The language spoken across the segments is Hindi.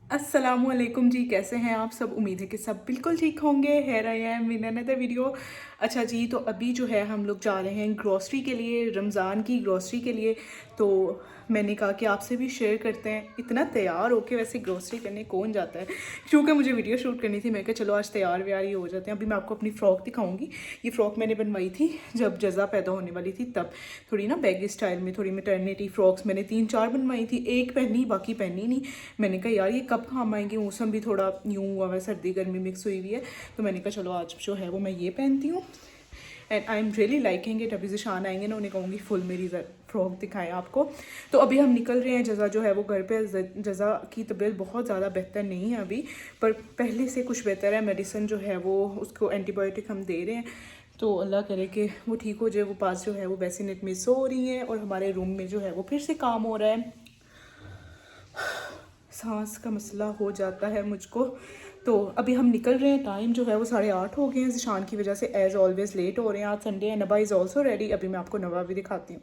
अस्सलामुअलैकुम जी, कैसे हैं आप सब। उम्मीद है कि सब बिल्कुल ठीक होंगे। Here I am in another video. अच्छा जी, तो अभी जो है हम लोग जा रहे हैं ग्रॉसरी के लिए, रमज़ान की ग्रॉसरी के लिए। तो मैंने कहा कि आपसे भी शेयर करते हैं। इतना तैयार होके वैसे ग्रॉसरी करने कौन जाता है, क्योंकि मुझे वीडियो शूट करनी थी। मैं कहा चलो आज तैयार व्यार ही हो जाते हैं। अभी मैं आपको अपनी फ़्रॉक दिखाऊंगी। ये फ़्रॉक मैंने बनवाई थी जब जज़ा पैदा होने वाली थी, तब थोड़ी ना बैगी स्टाइल में, थोड़ी मैटरनिटी फ्रॉक्स मैंने 3-4 बनवाई थी। एक पहनी, बाकी पहनी नहीं। मैंने कहा यार ये कब काम आएंगे, मौसम भी थोड़ा यूँ हुआ है, सर्दी गर्मी मिक्स हुई हुई है। तो मैंने कहा चलो आज जो है वो मैं ये पहनती हूँ and I am really liking it. अभी ज़िशान आएंगे ना, उन्हें कहूँगी फुल मेरी फ्रॉक दिखाएं आपको। तो अभी हम निकल रहे हैं। जज़ा जो है वो घर पे, जज़ा की तबीयत बहुत ज़्यादा बेहतर नहीं है अभी, पर पहले से कुछ बेहतर है। मेडिसिन जो है वो, उसको एंटीबायोटिक हम दे रहे हैं। तो अल्लाह करे कि वो ठीक हो जाए। वो पास जो है वो बेसिनेट में सो रही हैं और हमारे रूम में जो है वो फिर से काम हो रहा है। सांस का मसला हो जाता है मुझको। तो अभी हम निकल रहे हैं। टाइम जो है वो 8:30 हो गए हैं। ज़िशान की वजह से एज़ ऑलवेज़ लेट हो रहे हैं। आज संडे है। नबा इज़ ऑल्सो रेडी। अभी मैं आपको नबा भी दिखाती हूँ।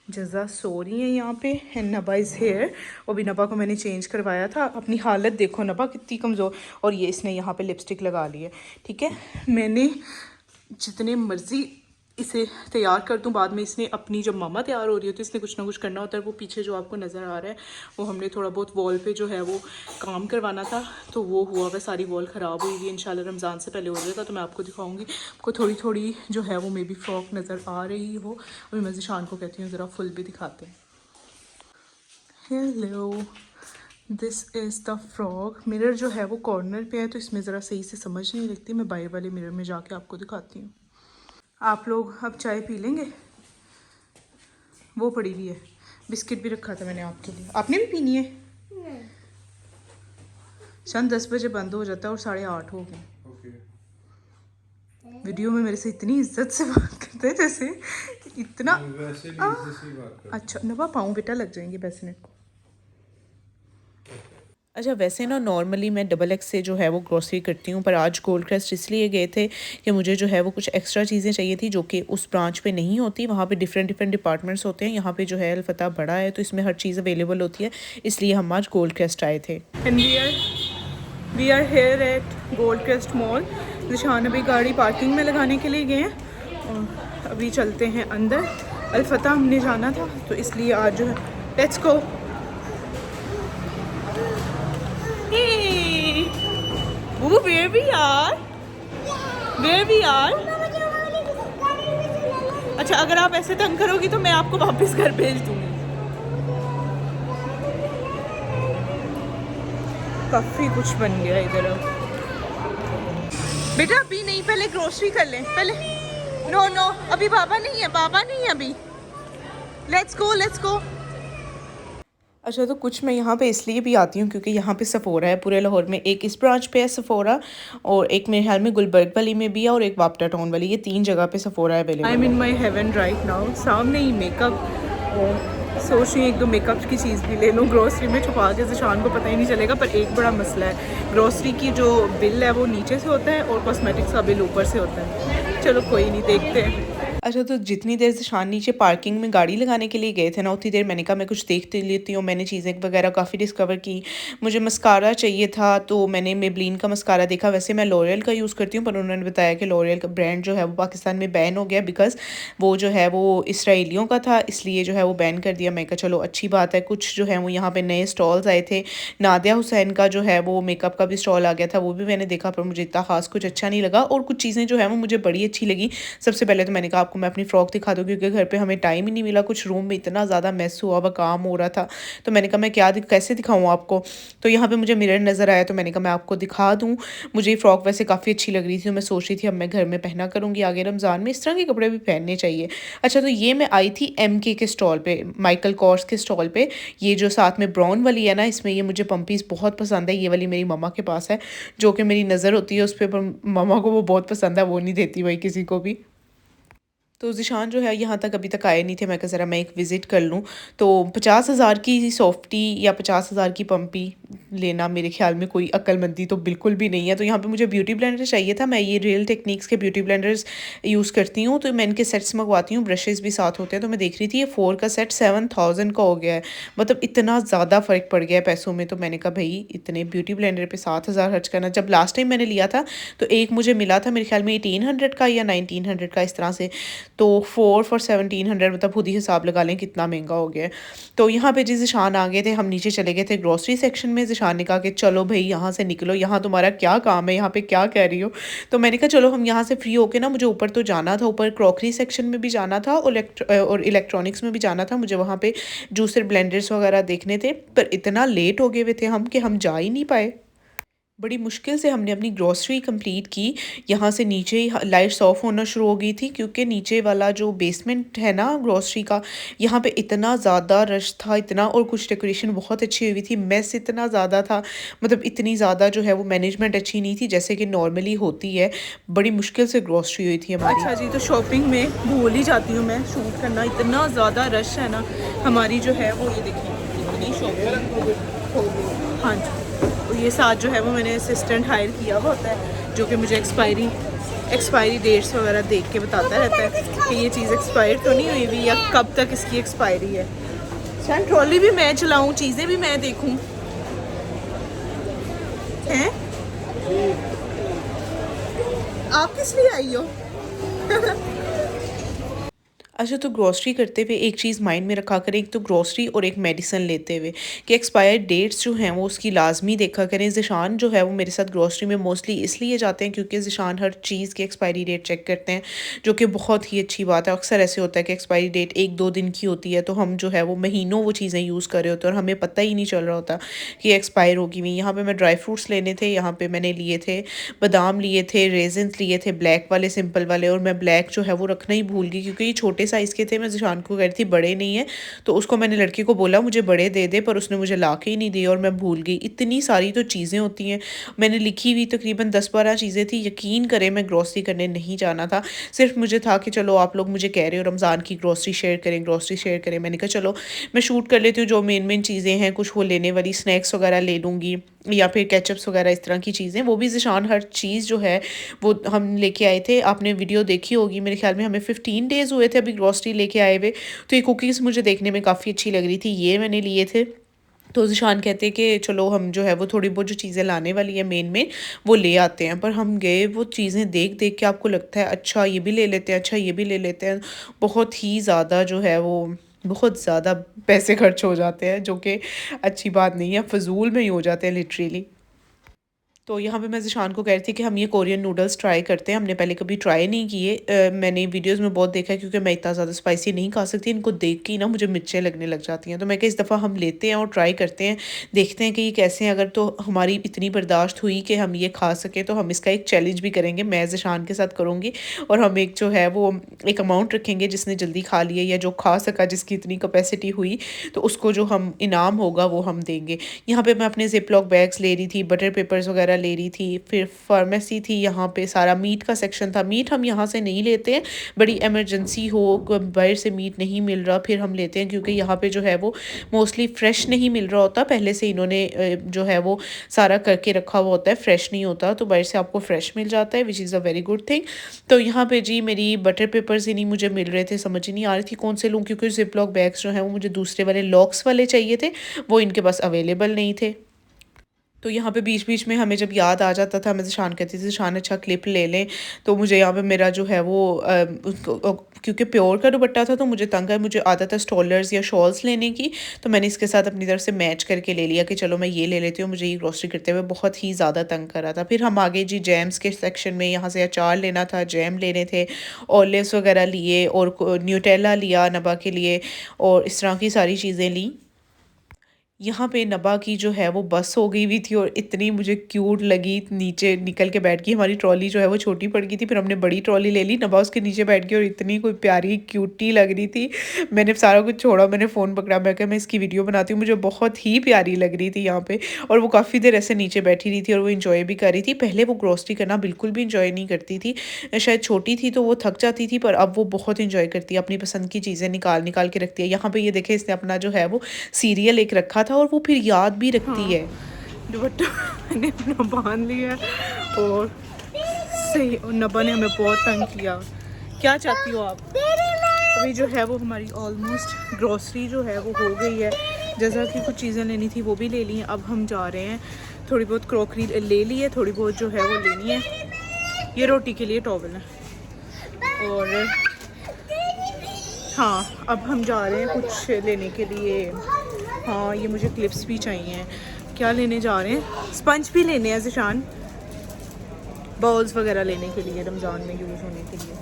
जज़ा सो रही है यहाँ पे एंड नबा इज़ हेयर। अभी नबा को मैंने चेंज करवाया था। अपनी हालत देखो नबा कितनी कमज़ोर। और ये इसने यहाँ पे लिपस्टिक लगा ली है। ठीक है, मैंने जितने मर्ज़ी इसे तैयार कर दूँ, बाद में इसने अपनी, जब मामा तैयार हो रही होती है इसने कुछ ना कुछ करना होता है। वो पीछे जो आपको नज़र आ रहा है वो हमने थोड़ा बहुत वॉल पे जो है वो काम करवाना था, तो वो हुआ वह सारी वॉल ख़राब हुई हुई। इंशाल्लाह रमज़ान से पहले हो जाएगा तो मैं आपको दिखाऊंगी। आपको थोड़ी थोड़ी जो है वो मे बी फ्रॉक नज़र आ रही हो। अभी मैं ज़िशान को कहती हूँ ज़रा फुल भी दिखाते हैं। Hello, this is the frock. Mirror जो है वो कॉर्नर पे है तो इसमें ज़रा सही से समझ नहीं लगती। मैं बाई वाले मिरर में जाके आपको दिखाती हूँ। आप लोग अब चाय पी लेंगे? वो पड़ी हुई है। बिस्किट भी रखा था मैंने आपके लिए। आपने भी पीनी है? शाम 10 बजे बंद हो जाता है और 8:30 हो गए। वीडियो में मेरे से इतनी इज्जत से बात करते हैं जैसे इतना। वैसे भी इज्जत से बात करते हैं। अच्छा नवा, पाँव बेटा लग जाएंगे बेसिनेट को। अच्छा, वैसे ना नॉर्मली मैं डबल एक्स से जो है वो ग्रॉसरी करती हूँ, पर आज गोल्ड क्रेस्ट इसलिए गए थे कि मुझे जो है वो कुछ एक्स्ट्रा चीज़ें चाहिए थी जो कि उस ब्रांच पे नहीं होती। वहाँ पे डिफरेंट डिफरेंट डिपार्टमेंट्स होते हैं। यहाँ पे जो है अलफता बड़ा है तो इसमें हर चीज़ अवेलेबल होती है, इसलिए हम आज गोल्ड क्रेस्ट आए थे। And we are here at gold crest mall. Zishan अभी गाड़ी पार्किंग में लगाने के लिए गए हैं और अभी चलते हैं अंदर। अलफता हमने जाना था तो इसलिए आज जो है, let's go. Hey, Boo, where we are? Where we are? अच्छा, अगर आप ऐसे तंग करोगी तो मैं आपको वापस घर भेज दूंगी। काफी कुछ बन गया इधर अब। बेटा अभी नहीं, पहले ग्रोसरी कर लें पहले। नो नो, अभी बाबा नहीं है, बाबा नहीं है अभी। Let's go, let's go. अच्छा, तो कुछ मैं यहाँ पे इसलिए भी आती हूँ क्योंकि यहाँ पे सफ़ोरा है पूरे लाहौर में। एक इस ब्रांच पे है सफ़ोरा, और एक मेरे ख्याल में गुलबर्ग वाली में भी है, और एक वापटा टाउन वाली। ये 3 जगह पे सफ़ोरा अवेलेबल है। I am in my heaven right now. सामने ही मेकअप, और सोच रही हूँ 1-2 मेकअप की चीज़ भी ले लूँ ग्रोसरी में छुपा के। ज़िशान को पता ही नहीं चलेगा। पर एक बड़ा मसला है, ग्रोसरी की जो बिल है वो नीचे से होता है और कॉस्मेटिक्स का बिल ऊपर से होता है। चलो कोई नहीं, देखते हैं। अच्छा, तो जितनी देर ज़िशान नीचे पार्किंग में गाड़ी लगाने के लिए गए थे ना, उतनी देर मैंने कहा मैं कुछ देखते लेती हूँ। मैंने चीज़ें वगैरह काफ़ी डिस्कवर की। मुझे मस्कारा चाहिए था तो मैंने मेबलिन का मस्कारा देखा। वैसे मैं लॉरियल का यूज़ करती हूँ, पर उन्होंने बताया कि लॉरियल का ब्रांड जो है वो पाकिस्तान में बैन हो गया, बिकॉज़ वो जो है वो इसराइलियों का था, इसलिए जो है वो बैन कर दिया। मैं कहा चलो अच्छी बात है। कुछ जो है वो यहाँ पे नए स्टॉल्स आए थे। नादिया हुसैन का जो है वो मेकअप का भी स्टॉल आ गया था, वो भी मैंने देखा, पर मुझे इतना खास कुछ अच्छा नहीं लगा। और कुछ चीज़ें जो है वो मुझे बड़ी अच्छी लगी। सबसे पहले तो मैंने कहा आपको मैं अपनी फ़्रॉक दिखा दूँ, क्योंकि घर पे हमें टाइम ही नहीं मिला। कुछ रूम में इतना ज़्यादा मैस हुआ हुआ काम हो रहा था, तो मैंने कहा मैं कैसे दिखाऊँ आपको। तो यहाँ पे मुझे मिरर नज़र आया तो मैंने कहा मैं आपको दिखा दूँ। मुझे ये फ़्रॉक वैसे काफ़ी अच्छी लग रही थी, तो मैं सोच रही थी अब मैं घर में पहना करूँगी। आगे रमज़ान में इस तरह के कपड़े भी पहनने चाहिए। अच्छा, तो ये मैं आई थी MK के स्टॉल पे, माइकल कॉर्स के स्टॉल पे। ये जो साथ में ब्राउन वाली है ना, इसमें ये मुझे पम्पीज़ बहुत पसंद है। ये वाली मेरी मम्मा के पास है, जो कि मेरी नज़र होती है उस पर, मम्मा को वो बहुत पसंद है, वो नहीं देती भाई किसी को भी। तो ज़िशान जो है यहाँ तक अभी तक आए नहीं थे। मैं कहा ज़रा मैं एक विज़िट कर लूँ। तो 50,000 की सॉफ्टी या 50,000 की पम्पी, लेना मेरे ख्याल में कोई अक्लमंदी तो बिल्कुल भी नहीं है। तो यहाँ पे मुझे ब्यूटी ब्लेंडर चाहिए था। मैं ये रियल टेक्निक्स के ब्यूटी ब्लेंडर्स यूज़ करती हूँ, तो मैं इनके सेट्स मंगवाती हूँ, ब्रशेज़ भी साथ होते हैं। तो मैं देख रही थी ये 4 का सेट 7000 का हो गया है, मतलब इतना ज़्यादा फ़र्क पड़ गया है पैसों में। तो मैंने कहा भाई इतने ब्यूटी ब्लेंडर पे 7000 खर्च करना। जब लास्ट टाइम मैंने लिया था तो एक मुझे मिला था मेरे ख्याल में 1800 का या 1900 का, इस तरह से। तो 4 फॉर 1700, मतलब खुद ही हिसाब लगा लें कितना महंगा हो गया है। तो यहाँ पे जी ज़िशान आ गए थे, हम नीचे चले गए थे ग्रोसरी सेक्शन में। ज़िशान ने कहा कि चलो भाई यहाँ से निकलो, यहाँ तुम्हारा क्या काम है, यहाँ पे क्या कह रही हो। तो मैंने कहा चलो हम यहाँ से फ्री होके ना, मुझे ऊपर तो जाना था, ऊपर क्रॉकरी सेक्शन में भी जाना था और इलेक्ट्रॉनिक्स में भी जाना था। मुझे वहाँ पे जूसर ब्लेंडर्स वगैरह देखने थे, पर इतना लेट हो गए हुए थे हम कि हम जा ही नहीं पाए। बड़ी मुश्किल से हमने अपनी ग्रॉसरी कंप्लीट की। यहाँ से नीचे ही लाइट्स ऑफ होना शुरू हो गई थी, क्योंकि नीचे वाला जो बेसमेंट है ना ग्रॉसरी का, यहाँ पे इतना ज़्यादा रश था, इतना। और कुछ डेकोरेशन बहुत अच्छी हुई थी, मेस इतना ज़्यादा था, मतलब इतनी ज़्यादा जो है वो मैनेजमेंट अच्छी नहीं थी जैसे कि नॉर्मली होती है। बड़ी मुश्किल से ग्रॉसरी हुई थी हमारी। अच्छा जी, तो शॉपिंग में भूल ही जाती हूँ मैं शूट करना, इतना ज़्यादा रश है ना हमारी जो है वो। ये देखिए इतनी शॉपिंग हो गई। हाँ जी, तो ये साथ जो है वो मैंने असिस्टेंट हायर किया हुआ होता है, जो कि मुझे एक्सपायरी डेट्स वगैरह देख के बताता रहता है कि ये चीज़ एक्सपायर तो नहीं हुई हुई या कब तक इसकी एक्सपायरी है। शायद ट्रॉली भी मैं चलाऊँ, चीज़ें भी मैं देखूँ। हैं आप किस लिए आई हो? अच्छा, तो ग्रॉसरी करते हुए एक चीज़ माइंड में रखा करें, एक तो ग्रॉसरी और एक मेडिसिन लेते हुए कि एक्सपायर्ड डेट्स जो हैं वो उसकी लाजमी देखा करें। ज़िशान जो है वो मेरे साथ ग्रॉसरी में मोस्टली इसलिए जाते हैं क्योंकि ज़िशान हर चीज़ की एक्सपायरी डेट चेक करते हैं, जो कि बहुत ही अच्छी बात है। अक्सर ऐसे होता है कि एक्सपायरी डेट 1-2 दिन की होती है, तो हम जो है वो महीनों वो चीज़ें यूज़ कर रहे होते हैं और हमें पता ही नहीं चल रहा होता कि एक्सपायर होगी हुई। यहाँ पर मैं ड्राई फ्रूट्स लेने थे, यहाँ पर मैंने लिए थे बादाम, लिए थे रेजिन्स, लिए थे ब्लैक वाले सिंपल वाले। और मैं ब्लैक जो है वो रखना ही भूल गई, क्योंकि ये छोटे साइज़ के थे। मैं ज़िशान को कह रही थी बड़े नहीं है, तो उसको मैंने लड़के को बोला मुझे बड़े दे दे, पर उसने मुझे ला के ही नहीं दिए और मैं भूल गई। इतनी सारी तो चीज़ें होती हैं, मैंने लिखी हुई तकरीबन 10-12 चीज़ें थी। यकीन करें मैं ग्रॉसरी करने नहीं जाना था, सिर्फ मुझे था कि चलो आप लोग मुझे कह रहे हो रमज़ान की ग्रॉसरी शेयर करें। मैंने कहा चलो मैं शूट कर लेती हूँ, जो मेन चीज़ें हैं कुछ वो लेने वाली, स्नैक्स वगैरह ले लूँगी या फिर केचप्स वगैरह, इस तरह की चीज़ें। वो भी ज़िशान हर चीज़ जो है वो हम लेके आए थे। आपने वीडियो देखी होगी, मेरे ख्याल में हमें 15 डेज़ हुए थे अभी ग्रॉसरी लेके आए हुए। तो ये कुकीज़ मुझे देखने में काफ़ी अच्छी लग रही थी, ये मैंने लिए थे। तो ज़िशान कहते कि चलो हम जो है वो थोड़ी बहुत जो चीज़ें लाने वाली है मेन वो ले आते हैं। पर हम गए, वो चीज़ें देख देख के आपको लगता है अच्छा ये भी ले लेते हैं, अच्छा ये भी ले लेते हैं। बहुत ही ज़्यादा जो है वो बहुत ज़्यादा पैसे खर्च हो जाते हैं, जो कि अच्छी बात नहीं है, फ़जूल में ही हो जाते हैं लिटरली। तो यहाँ पे मैं ज़िशान को कह रही थी कि हम ये कोरियन नूडल्स ट्राई करते हैं, हमने पहले कभी ट्राई नहीं किए। मैंने वीडियोस में बहुत देखा है, क्योंकि मैं इतना ज़्यादा स्पाइसी नहीं खा सकती, इनको देख के ही ना मुझे मिर्चें लगने लग जाती हैं। तो मैं कहा इस दफ़ा हम लेते हैं और ट्राई करते हैं, देखते हैं कि ये कैसे हैं। अगर तो हमारी इतनी बर्दाश्त हुई कि हम ये खा सकें, तो हम इसका एक चैलेंज भी करेंगे, मैं ज़िशान के साथ करूँगी। और हम एक जो है वो एक अमाउंट रखेंगे, जिसने जल्दी खा लिया या जो खा सका, जिसकी इतनी कैपेसिटी हुई, तो उसको जो हम इनाम होगा वो हम देंगे। यहाँ पर मैं अपने जिप लॉक बैग्स ले रही थी, बटर पेपर्स वगैरह ले रही थी, फिर फार्मेसी थी, यहाँ पे सारा मीट का सेक्शन था। मीट हम यहाँ से नहीं लेते हैं, बड़ी इमरजेंसी हो बाहर से मीट नहीं मिल रहा फिर हम लेते हैं, क्योंकि यहाँ पे जो है वो मोस्टली फ़्रेश नहीं मिल रहा होता, पहले से इन्होंने जो है वो सारा करके रखा हुआ होता है, फ़्रेश नहीं होता। तो बाहर से आपको फ़्रेश मिल जाता है, which is a very good thing. तो यहाँ पे जी मेरी बटर पेपर्स ही नहीं मुझे मिल रहे थे, समझ ही नहीं आ रही थी कौन से लूँ, क्योंकि जिप लॉक बैग्स जो हैं वो मुझे दूसरे वाले लॉक्स वाले चाहिए थे, वो इनके पास अवेलेबल नहीं थे। तो यहाँ पे बीच-बीच में हमें जब याद आ जाता था, मैं ज़िशान कहती थी ज़िशान अच्छा क्लिप ले लें, तो मुझे यहाँ पे मेरा जो है वो क्योंकि प्योर का दुपट्टा था तो मुझे तंग है, मुझे आदत है स्टॉलर्स या शॉल्स लेने की, तो मैंने इसके साथ अपनी तरफ से मैच करके ले लिया कि चलो मैं ये ले लेती हूँ। मुझे ये ग्रॉसरी करते हुए बहुत ही ज़्यादा तंग कर रहा था। फिर हम आगे जी जैम्स के सेक्शन में, यहाँ से अचार लेना था, जैम लेने थे, ऑलिव्स वगैरह लिए और न्यूटेला लिया नबा के लिए, और इस तरह की सारी चीज़ें ली। यहाँ पे नबा की जो है वो बस हो गई हुई थी और इतनी मुझे क्यूट लगी, नीचे निकल के बैठ गई। हमारी ट्रॉली जो है वो छोटी पड़ गई थी, फिर हमने बड़ी ट्रॉली ले ली, नबा उसके नीचे बैठ गई और इतनी कोई प्यारी क्यूटी लग रही थी। मैंने सारा कुछ छोड़ा, मैंने फ़ोन पकड़ा, मैं कहा मैं इसकी वीडियो बनाती हूँ, मुझे बहुत ही प्यारी लग रही थी यहाँ पे। और वो काफ़ी देर ऐसे नीचे बैठी रही थी और वो इंजॉय भी कर रही थी। पहले वो ग्रॉसरी करना बिल्कुल भी इंजॉय नहीं करती थी, शायद छोटी थी तो वो थक जाती थी, पर अब वो बहुत इंजॉय करती है, अपनी पसंद की चीज़ें निकाल के रखती है। यहाँ पे ये देखे इसने अपना जो है वो सीरियल एक रखा था और वो फिर याद भी रखती है। दुपट्टा मैंने अपना बांध लिया है और सही, और नबा ने हमें बहुत तंग किया। क्या चाहती हो आप? अभी जो है वो हमारी ऑलमोस्ट ग्रॉसरी जो है वो हो गई है, जैसा कि कुछ चीज़ें लेनी थी वो भी ले ली हैं। अब हम जा रहे हैं, थोड़ी बहुत क्रॉकरी ले ली है, थोड़ी बहुत जो है वो लेनी है। ये रोटी के लिए टॉवल है और हाँ अब हम जा रहे हैं कुछ लेने के लिए। हाँ ये मुझे क्लिप्स भी चाहिए। क्या लेने जा रहे हैं? स्पंज भी लेने हैं ज़िशान, बॉल्स वगैरह लेने के लिए रमज़ान में यूज़ होने के लिए।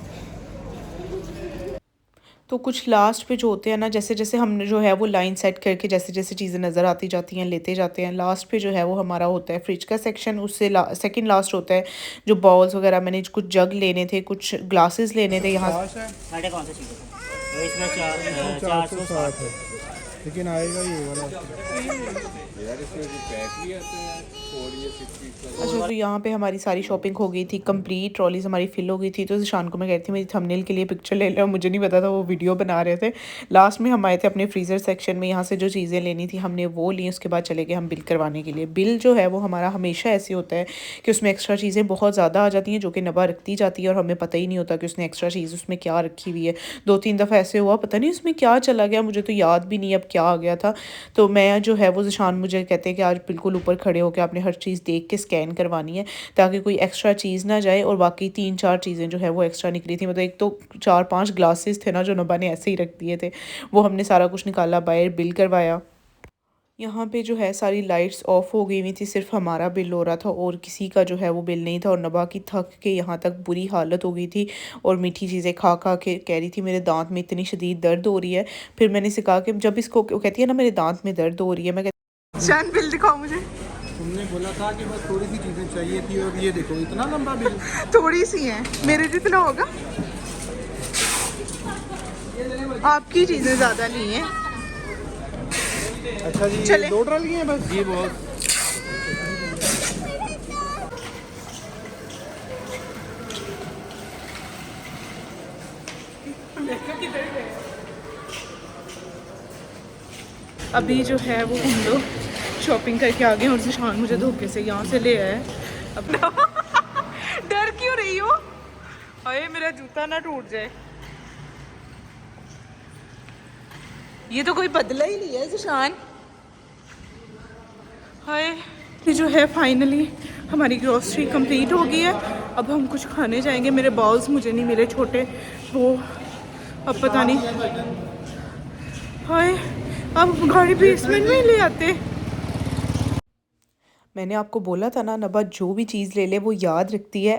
तो कुछ लास्ट पे जो होते हैं ना, जैसे जैसे हमने जो है वो लाइन सेट करके जैसे जैसे चीज़ें नज़र आती जाती हैं लेते जाते हैं। लास्ट पे जो है वो हमारा होता है फ्रिज का सेक्शन, उससे सेकंड लास्ट होता है जो बॉल्स वगैरह। मैंने कुछ जग लेने थे, कुछ ग्लासेस लेने थे यहाँ। साढ़े कौन सा चाहिए? इसमें 460 है, लेकिन आएगा ये वाला यार। इसमें जो पैक भी आते हैं 4 या 6 अच्छा तो यहाँ पे हमारी सारी शॉपिंग हो गई थी कंप्लीट, ट्रॉलीज हमारी फिल हो गई थी। तो शान को मैं कहती थी मेरी थंबनेल के लिए पिक्चर ले लो, मुझे नहीं पता था वो वीडियो बना रहे थे। लास्ट में हम आए थे अपने फ्रीज़र सेक्शन में, यहाँ से जो चीज़ें लेनी थी हमने वो ली। उसके बाद चले गए हम बिल करवाने के लिए। बिल जो है वो हमारा हमेशा ऐसे होता है कि उसमें एक्स्ट्रा चीज़ें बहुत ज़्यादा आ जाती हैं जो कि नबा रखती जाती है और हमें पता ही नहीं होता कि उसने एक्स्ट्रा चीज़ उसमें क्या रखी हुई है। 2-3 दफ़ा ऐसे हुआ, पता नहीं उसमें क्या चला गया, मुझे तो याद भी नहीं अब क्या आ गया था। तो मैं जो है वो ज़िशान मुझे कहते हैं कि आज बिल्कुल ऊपर खड़े होकर आपने हर चीज़ देख के स्कैन करवानी है ताकि कोई एक्स्ट्रा चीज़ ना जाए। और बाकी 3-4 चीज़ें जो है वो एक्स्ट्रा निकली थी। मतलब एक तो 4-5 ग्लासेस थे ना जो नबा ने ऐसे ही रख दिए थे, वो हमने सारा कुछ निकाला, बाहर बिल करवाया। यहाँ पे जो है सारी लाइट्स ऑफ हो गई हुई थी, सिर्फ हमारा बिल हो रहा था और किसी का जो है वो बिल नहीं था। और नबा की थक के यहाँ तक बुरी हालत हो गई थी और मीठी चीज़ें खा खा के कह रही थी मेरे दांत में इतनी शदीद दर्द हो रही है। फिर मैंने इसे कहा कि जब इसको कहती है ना मेरे दांत में दर्द हो रही है, मैं कहती बिल दिखाओ मुझे। तुमने बोला था कि बस थोड़ी सी चीज़ें चाहिए थी और ये देखो इतना लंबा बिल। थोड़ी सी है, मेरे जितना होगा। आपकी चीज़ें ज़्यादा नहीं है। अच्छा जी, चले 2 ट्रॉली हैं बस जी बहुत। अभी जो है वो हम लोग शॉपिंग करके आ गए और ज़िशान मुझे धोखे से यहाँ से ले आए अपना। डर क्यों रही हो? अरे मेरा जूता ना टूट जाए। ये तो कोई बदला ही नहीं है ज़िशान। हाय ये जो है फाइनली हमारी ग्रॉसरी कंप्लीट हो गई है। अब हम कुछ खाने जाएंगे। मेरे बॉल्स मुझे नहीं मिले छोटे, वो अब पता नहीं। हाय अब गाड़ी बेसमेंट में ही ले आते। मैंने आपको बोला था ना नबा जो भी चीज़ ले ले वो याद रखती है।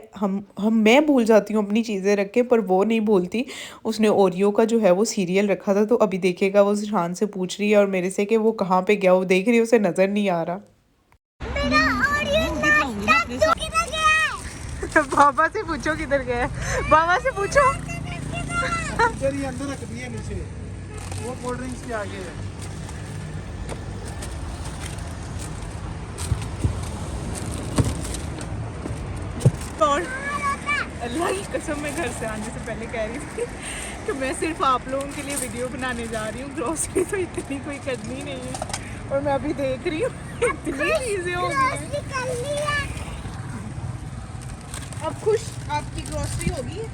मैं भूल जाती हूँ अपनी चीज़ें रख के, पर वो नहीं भूलती। उसने ओरियो का जो है वो सीरियल रखा था, तो अभी देखेगा वो ज़िशान से पूछ रही है और मेरे से कि वो कहाँ पे गया, वो देख रही है उसे नज़र नहीं आ रहा। बाबा से पूछो किधर गया, बाबा से पूछो। अंदर रख दिया नीचे, वो कोल्ड ड्रिंक्स के आगे है। और अल्लाह की कसम मैं घर से आने से पहले कह रही थी कि मैं सिर्फ आप लोगों के लिए वीडियो बनाने जा रही हूँ। ग्रोसरी तो इतनी कोई करनी नहीं है और मैं अभी देख रही हूँ इतनी चीज़ें हो गई। अब खुश आपकी ग्रोसरी होगी।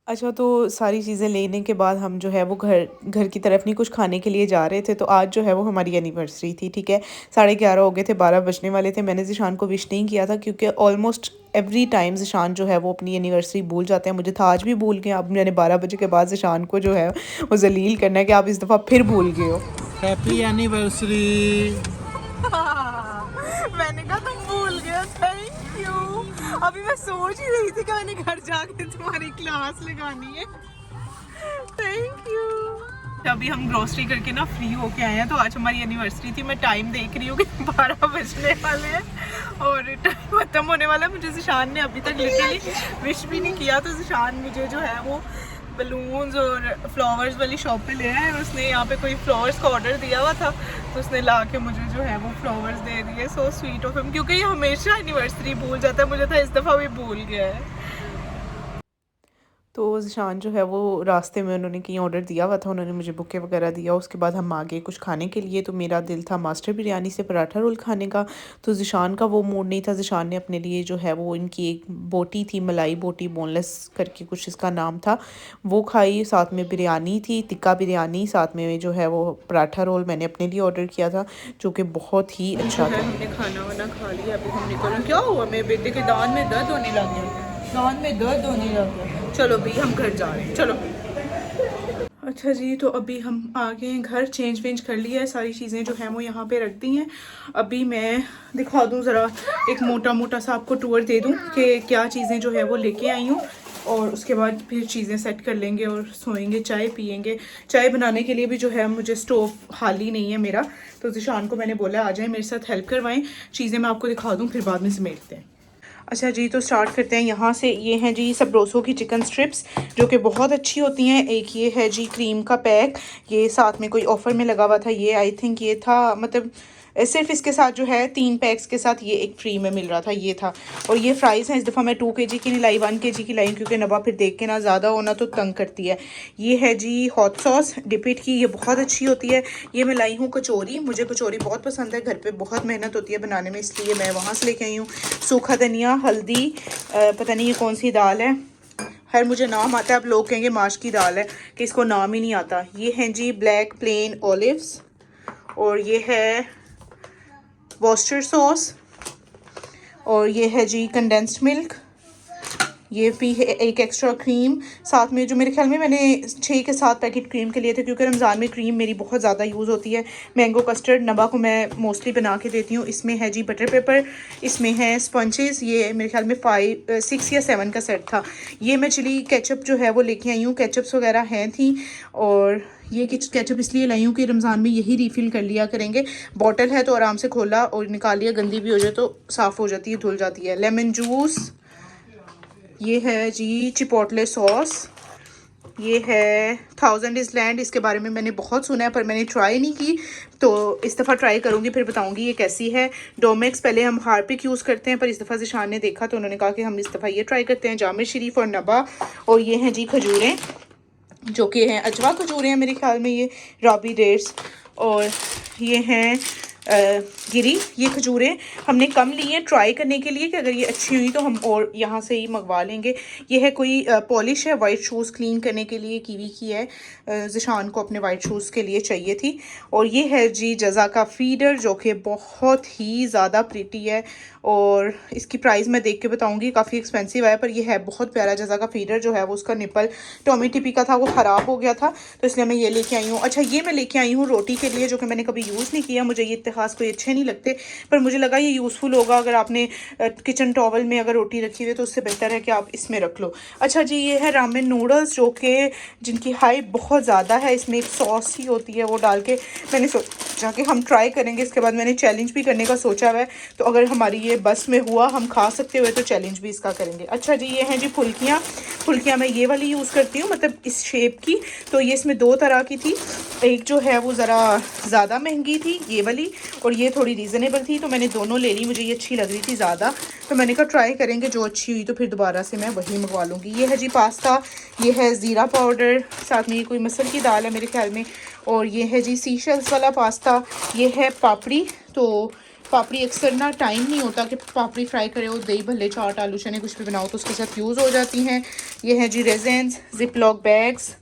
अच्छा तो सारी चीज़ें लेने के बाद हम जो है वो घर की तरफ नहीं कुछ खाने के लिए जा रहे थे। तो आज जो है वो हमारी एनिवर्सरी थी, ठीक है। 11:30 हो गए थे, 12 बजने वाले थे। मैंने ज़िशान को विश नहीं किया था क्योंकि ऑलमोस्ट एवरी टाइम ज़िशान जो है वो अपनी एनिवर्सरी भूल जाते हैं। मुझे था आज भी भूल गए। अब मैंने 12 बजे के बाद ज़िशान को जो है वो जलील करना है कि आप इस दफ़ा फिर भूल गए हो। Happy anniversary. मैंने कहा तुम भूल गए, थैंक यू। अभी मैं सोच ही रही थी कि मैंने घर जाके तुम्हारी क्लास लगानी है। Thank you. अभी हम ग्रोसरी करके ना फ्री होके आए हैं। तो आज हमारी एनिवर्सरी थी। मैं टाइम देख रही हूँ कि 12 बजने वाले हैं और टाइम खत्म होने वाला है। मुझे ज़िशान ने अभी तक लिटरली विश भी नहीं किया। तो ज़िशान मुझे जो है वो बलून्स और फ्लावर्स वाली शॉप पे ले आए। उसने यहाँ पे कोई फ्लावर्स का ऑर्डर दिया हुआ था तो उसने ला के मुझे जो है वो फ्लावर्स दे दिए। सो स्वीट ऑफ हिम, क्योंकि ये हमेशा एनिवर्सरी भूल जाता है। मुझे था इस दफ़ा भी भूल गया है। तो ज़िशान जो है वो रास्ते में उन्होंने कहीं ऑर्डर दिया हुआ था, उन्होंने मुझे बुके वगैरह दिया। उसके बाद हम आ गए कुछ खाने के लिए। तो मेरा दिल था मास्टर बिरयानी से पराठा रोल खाने का, तो ज़िशान का वो मूड नहीं था। ज़िशान ने अपने लिए जो है वो इनकी एक बोटी थी, मलाई बोटी बोनलेस करके कुछ इसका नाम था, वो खाई। साथ में बिरयानी थी, टिक्का बिरयानी, साथ में जो है वो पराठा रोल मैंने अपने लिए ऑर्डर किया था, जो कि बहुत ही अच्छा था। हमने खाना वाना खा लिया, अभी हम निकल। क्या हुआ मेरे बेटे के दांत में दर्द होने लग गया, दांत में दर्द होने लग गया। चलो भी हम घर जा रहे हैं, चलो। अच्छा जी, तो अभी हम आ गए हैं घर, चेंज वेंज कर लिया है, सारी चीज़ें जो हैं वो यहाँ पे रख दी हैं। अभी मैं दिखा दूँ ज़रा, एक मोटा मोटा सा आपको टूर दे दूँ कि क्या चीज़ें जो है वो लेके आई हूँ, और उसके बाद फिर चीज़ें सेट कर लेंगे और सोएंगे, चाय पियेंगे। चाय बनाने के लिए भी जो है मुझे स्टोव हाली नहीं है मेरा, तो ज़िशान को मैंने बोला आ जाए मेरे साथ हेल्प करवाएं। चीज़ें मैं आपको दिखा दूँ, फिर बाद में समेटते हैं। अच्छा जी, तो स्टार्ट करते हैं यहाँ से। ये हैं जी सबरोसो की चिकन स्ट्रिप्स, जो कि बहुत अच्छी होती हैं। एक ये है जी क्रीम का पैक, ये साथ में कोई ऑफ़र में लगा हुआ था, ये आई थिंक ये था, मतलब सिर्फ इसके साथ जो है 3 पैक्स के साथ ये एक फ्री में मिल रहा था, ये था। और ये फ्राइज़ हैं, इस दफ़ा मैं 2 kg की नहीं लाई, 1 kg की लाई, क्योंकि नबा फिर देख के ना ज़्यादा होना तो तंग करती है। ये है जी हॉट सॉस डिपिट की, ये बहुत अच्छी होती है। ये मैं लाई हूँ कचौरी, मुझे कचौरी बहुत पसंद है, घर पे बहुत मेहनत होती है बनाने में, इसलिए मैं वहाँ से लेके आई हूँ। सूखा धनिया, हल्दी, पता नहीं ये कौन सी दाल है, खैर मुझे नाम आता है, अब लोग कहेंगे माश की दाल है कि इसको नाम ही नहीं आता। ये हैं जी ब्लैक प्लेन ऑलिव्स, और ये है वॉस्टर सॉस, और ये है जी कंडेंस्ड मिल्क, ये भी है एक एक्स्ट्रा क्रीम। साथ में जो मेरे ख्याल में मैंने 6 के 7 पैकेट क्रीम के लिए थे, क्योंकि रमज़ान में क्रीम मेरी बहुत ज़्यादा यूज़ होती है। मैंगो कस्टर्ड नबा को मैं मोस्टली बना के देती हूँ। इसमें है जी बटर पेपर, इसमें है स्पंचेस, ये मेरे ख्याल में 6 या 7 का सेट था। ये मैं चिली केचप जो है वो लेके आई हूँ, केचप्स वगैरह हैं थी, और ये केचप इसलिए लाई हूँ कि रमज़ान में यही रीफ़िल कर लिया करेंगे। बॉटल है तो आराम से खोला और निकाल लिया, गंदी भी हो जाए तो साफ़ हो जाती है, धुल जाती है। लेमन जूस, ये है जी चिपोटले सॉस, ये है 1000 इज़ लैंड, इसके बारे में मैंने बहुत सुना है पर मैंने ट्राई नहीं की, तो इस दफ़ा ट्राई करूँगी, फिर बताऊँगी ये कैसी है। डोमेक्स, पहले हम हार्पिक यूज़ करते हैं, पर इस दफ़ा ज़िशान ने देखा तो उन्होंने कहा कि हम इस दफ़ा ये ट्राई करते हैं। जामिर शरीफ और नबा, और ये हैं जी खजूरें, जो कि हैं अजवा खजूरें हैं मेरे ख्याल में, ये राबी डेट्स, और ये हैं गिरी। ये खजूरें हमने कम ली हैं ट्राई करने के लिए कि अगर ये अच्छी हुई तो हम और यहाँ से ही मंगवा लेंगे। ये है कोई पॉलिश है, वाइट शूज़ क्लीन करने के लिए, कीवी की है, ज़िशान को अपने वाइट शूज़ के लिए चाहिए थी। और ये है जी जज़ा का फीडर, जो कि बहुत ही ज़्यादा प्रीटी है, और इसकी प्राइस मैं देख के बताऊंगी, काफ़ी एक्सपेंसिव है, पर ये है बहुत प्यारा। जज़ा का फीडर जो है वो उसका निपल टॉमी टिपी का था, वो ख़राब हो गया था, तो इसलिए मैं ये लेके आई हूँ। अच्छा, ये मैं लेके आई हूँ रोटी के लिए, जो कि मैंने कभी यूज़ नहीं किया, मुझे ये इत्तेखाज़ कोई अच्छे नहीं लगते, पर मुझे लगा ये यूज़फुल होगा। अगर आपने किचन टॉवल में अगर रोटी रखी हुई है तो उससे बेहतर है कि आप इसमें रख लो। अच्छा जी, ये है रामेन नूडल्स, जो कि जिनकी हाइप बहुत ज़्यादा है। इसमें एक सॉस ही होती है, वो डाल के मैंने सोचा कि हम ट्राई करेंगे। इसके बाद मैंने चैलेंज भी करने का सोचा हुआ है, तो अगर हमारी ये बस में हुआ, हम खा सकते हुए, तो चैलेंज भी इसका करेंगे। अच्छा जी, ये हैं जी फुल्कियाँ। फुल्कियाँ मैं ये वाली यूज़ करती हूँ, मतलब इस शेप की, तो ये इसमें 2 तरह की थी। एक जो है वो ज़रा ज़्यादा महंगी थी, ये वाली, और ये थोड़ी रीज़नेबल थी, तो मैंने दोनों ले ली। मुझे ये अच्छी लग रही थी ज़्यादा, तो मैंने कहा ट्राई करेंगे, जो अच्छी हुई तो फिर दोबारा से मैं वही मंगवा लूँगी। ये है जी पास्ता, ये है ज़ीरा पाउडर, साथ में ये कोई मसल की दाल है मेरे ख्याल में, और ये है जी सीशेल्स वाला पास्ता। ये है पापड़ी, तो पापड़ी अक्सर ना टाइम नहीं होता कि पापड़ी फ्राई करे, और दही भल्ले, चाट, आलू चने कुछ भी बनाओ तो उसके साथ यूज़ हो जाती हैं। ये है जी रेजेंस, जिपलॉक बैग्स,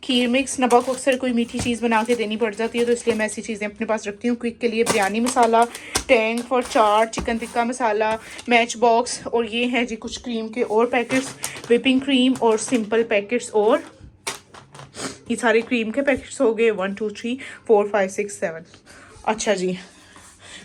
खीर मिक्स। नबा को अक्सर कोई मीठी चीज़ बना के देनी पड़ जाती है, तो इसलिए मैं ऐसी चीज़ें अपने पास रखती हूँ क्विक के लिए। Biryani masala, tang for chaat, chicken tikka masala, matchbox, और ये हैं जी कुछ क्रीम के और पैकेट्स, व्हिपिंग क्रीम और सिंपल पैकेट्स, और ये सारे क्रीम के पैकेट्स हो गए 1 2 3 4 5 6 7। अच्छा जी,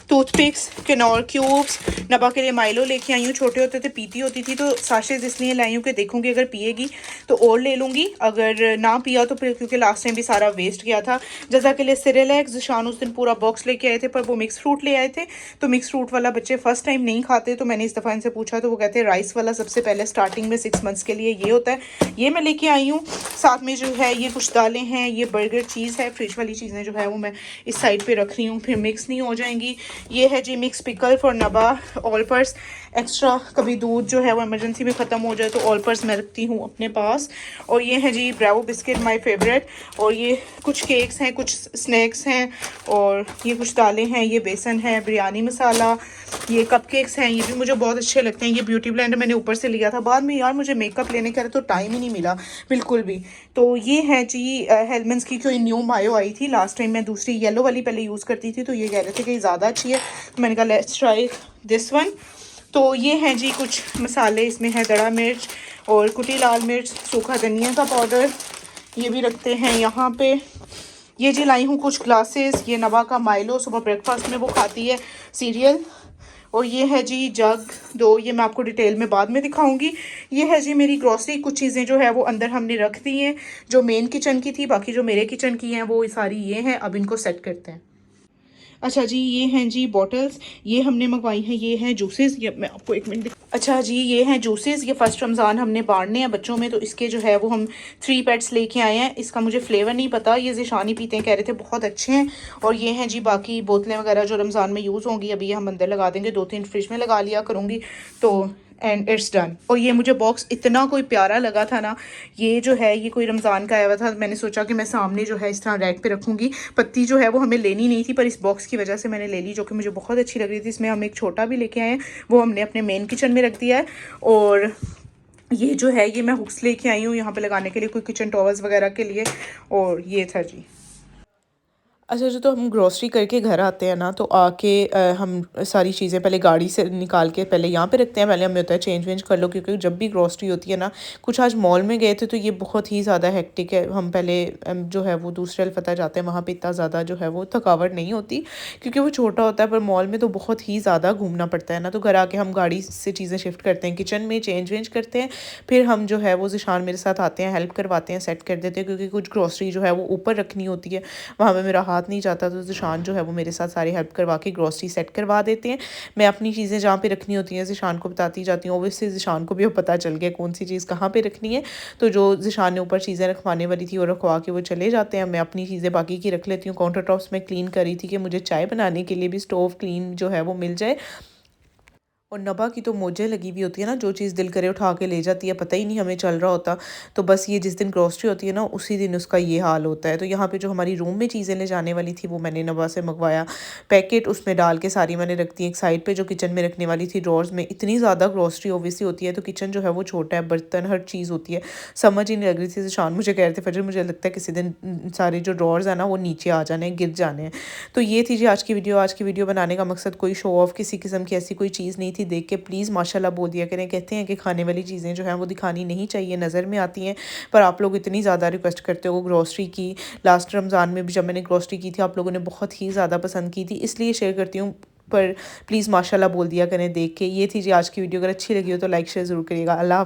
टूथपिक्स, किनोर क्यूब्स। नबा के लिए माइलो लेके आई हूँ, छोटे होते थे पीती होती थी, तो साशेज इसलिए लाई हूँ कि देखूंगी अगर पिएगी तो और ले लूँगी, अगर ना पिया तो फिर, क्योंकि लास्ट टाइम भी सारा वेस्ट गया था। जज़ा के लिए सिरेलैक्स, शान उस दिन पूरा बॉक्स लेके आए थे, पर वो मिक्स फ्रूट ले आए थे, तो मिक्स फ्रूट वाला बच्चे फर्स्ट टाइम नहीं खाते, तो मैंने इस दफ़ा इनसे पूछा तो वो कहते हैं राइस वाला सबसे पहले स्टार्टिंग में 6 मंथ्स के लिए ये होता है, ये मैं लेके आई हूँ। साथ में जो है ये कुछ दालें हैं, ये बर्गर चीज़ है, फ्रिज वाली चीज़ें जो है वो मैं इस साइड पर रख रही हूँ, फिर मिक्स नहीं हो जाएंगी। ये है जी मिक्स पिकल फॉर नबा, ऑल पर्स, एक्स्ट्रा कभी दूध जो है वो इमरजेंसी में ख़त्म हो जाए तो ऑल पर्स मैं रखती हूँ अपने पास। और ये है जी ब्रावो बिस्किट माय फेवरेट। और ये कुछ केक्स हैं, कुछ स्नैक्स हैं, और ये कुछ दालें हैं, ये बेसन है, बिरयानी मसाला, ये कपकेक्स हैं, ये भी मुझे बहुत अच्छे लगते हैं। ये ब्यूटी ब्लेंडर मैंने ऊपर से लिया था, बाद में यार मुझे मेकअप लेने का तो टाइम ही नहीं मिला बिल्कुल भी। तो ये है जी हेलमेंस की कोई न्यू मायो आई थी लास्ट टाइम, मैं दूसरी येलो वाली पहले यूज़ करती थी, तो ये कह रहे थे कि ज़्यादा अच्छी है, तो मैंने कहा लेट्स ट्राई दिस वन। तो ये हैं जी कुछ मसाले, इसमें है दड़ा मिर्च और कुटी लाल मिर्च, सूखा धनिया का पाउडर, ये भी रखते हैं यहाँ पे। ये जी लाई हूँ कुछ ग्लासेस, ये नवा का माइलो, सुबह ब्रेकफास्ट में वो खाती है सीरियल। और ये है जी जग दो, ये मैं आपको डिटेल में बाद में दिखाऊंगी। ये है जी मेरी ग्रॉसरी, कुछ चीज़ें जो है वो अंदर हमने रख दी हैं जो मेन किचन की थी, बाकी जो मेरे किचन की हैं वो सारी ये हैं। अब इनको सेट करते हैं। अच्छा जी, ये हैं जी बॉटल्स, ये हमने मंगवाई हैं, ये हैं जूसेस, ये मैं आपको एक मिनट अच्छा जी, ये हैं जूसेस, ये फर्स्ट रमज़ान हमने बांटने हैं बच्चों में, तो इसके जो है वो हम 3 पैट्स लेके आए हैं। इसका मुझे फ्लेवर नहीं पता, ये ज़िशानी पीते हैं, कह रहे थे बहुत अच्छे हैं। और ये हैं जी बाकी बोतलें वगैरह जो रमज़ान में यूज़ होंगी, अभी ये हम अंदर लगा देंगे, 2-3 फ्रिज में लगा लिया करूँगी, तो एंड इट्स डन। और ये मुझे बॉक्स इतना कोई प्यारा लगा था ना, ये जो है ये कोई रमज़ान का आया हुआ था, मैंने सोचा कि मैं सामने जो है इस तरह रैक पे रखूँगी। पत्ती जो है वो हमें लेनी नहीं थी, पर इस बॉक्स की वजह से मैंने ले ली, जो कि मुझे बहुत अच्छी लग रही थी। इसमें हम एक छोटा भी लेके आए हैं, वो हमने अपने मेन किचन में रख दिया है। और ये जो है ये मैं हुक्स लेके आई हूँ यहाँ पे लगाने के लिए, कोई किचन टॉवल्स वगैरह के लिए। और ये था जी। अच्छा जो तो हम ग्रॉसरी करके घर आते हैं ना, तो आके हम सारी चीज़ें पहले गाड़ी से निकाल के पहले यहाँ पे रखते हैं, पहले हमें होता है चेंज वेंज कर लो, क्योंकि जब भी ग्रॉसरी होती है ना, कुछ आज मॉल में गए थे तो ये बहुत ही ज़्यादा हेक्टिक है। हम पहले जो है वो दूसरे अलफता जाते हैं, वहाँ पे इतना ज़्यादा जो है वो थकावट नहीं होती क्योंकि वो छोटा होता है, पर मॉल में तो बहुत ही ज़्यादा घूमना पड़ता है ना। तो घर आके हम गाड़ी से चीज़ें शिफ्ट करते हैं, किचन में चेंज वेंज करते हैं, फिर हम जो है वो ज़िशान मेरे साथ आते हैं, हेल्प करवाते हैं, सेट कर देते हैं, क्योंकि कुछ ग्रॉसरी जो है वो ऊपर रखनी होती है, वहाँ पर मेरा हाथ नहीं जाता, तो ज़िशान जो है वो मेरे साथ सारी हेल्प करवा के ग्रॉसरी सेट करवा देते हैं। मैं अपनी चीज़ें जहाँ पे रखनी होती हैं ज़िशान को बताती जाती हूँ, ओबियसली ज़िशान को भी पता चल गया कौन सी चीज़ कहाँ पे रखनी है। तो जो ज़िशान ने ऊपर चीज़ें रखवाने वाली थी वो रखवा के वो चले जाते हैं, मैं अपनी चीज़ें बाकी की रख लेती हूँ। काउंटर टॉप्स में क्लीन करी थी कि मुझे चाय बनाने के लिए भी स्टोव क्लीन जो है वो मिल जाए। और नबा की तो मौजें लगी हुई होती है ना, जो चीज़ दिल करे उठा के ले जाती है, पता ही नहीं हमें चल रहा होता। तो बस ये जिस दिन ग्रॉसरी होती है ना, उसी दिन उसका ये हाल होता है। तो यहाँ पे जो हमारी रूम में चीज़ें ले जाने वाली थी वो मैंने नबा से मंगवाया, पैकेट उसमें डाल के सारी मैंने रख दी एक साइड पे। जो किचन में रखने वाली थी ड्रॉर्स में, इतनी ज़्यादा ग्रॉसरी ओबियसली होती है, तो किचन जो है वो छोटा है, बर्तन हर चीज़ होती है, समझ ही नहीं लग रही थी। शान मुझे कह रहे थे फजर मुझे लगता है किसी दिन सारे जो ड्रॉर्स हैं ना वो नीचे आ जाने, गिर जाने हैं। तो ये थी जी आज की वीडियो। आज की वीडियो बनाने का मकसद कोई शो ऑफ किसी किस्म की ऐसी कोई चीज़ नहीं थी। देख के प्लीज़ माशाल्लाह बोल दिया करें। कहते हैं कि खाने वाली चीज़ें जो हैं वो दिखानी नहीं चाहिए, नज़र में आती हैं, पर आप लोग इतनी ज़्यादा रिक्वेस्ट करते हो ग्रॉसरी की। लास्ट रमज़ान में भी जब मैंने ग्रॉसरी की थी आप लोगों ने बहुत ही ज़्यादा पसंद की थी, इसलिए शेयर करती हूँ, पर प्लीज़ माशाल्लाह बोल दिया करें देख के। ये थी जी आज की वीडियो। अगर अच्छी लगी हो तो लाइक शेयर ज़रूर करिएगा। अल्लाह।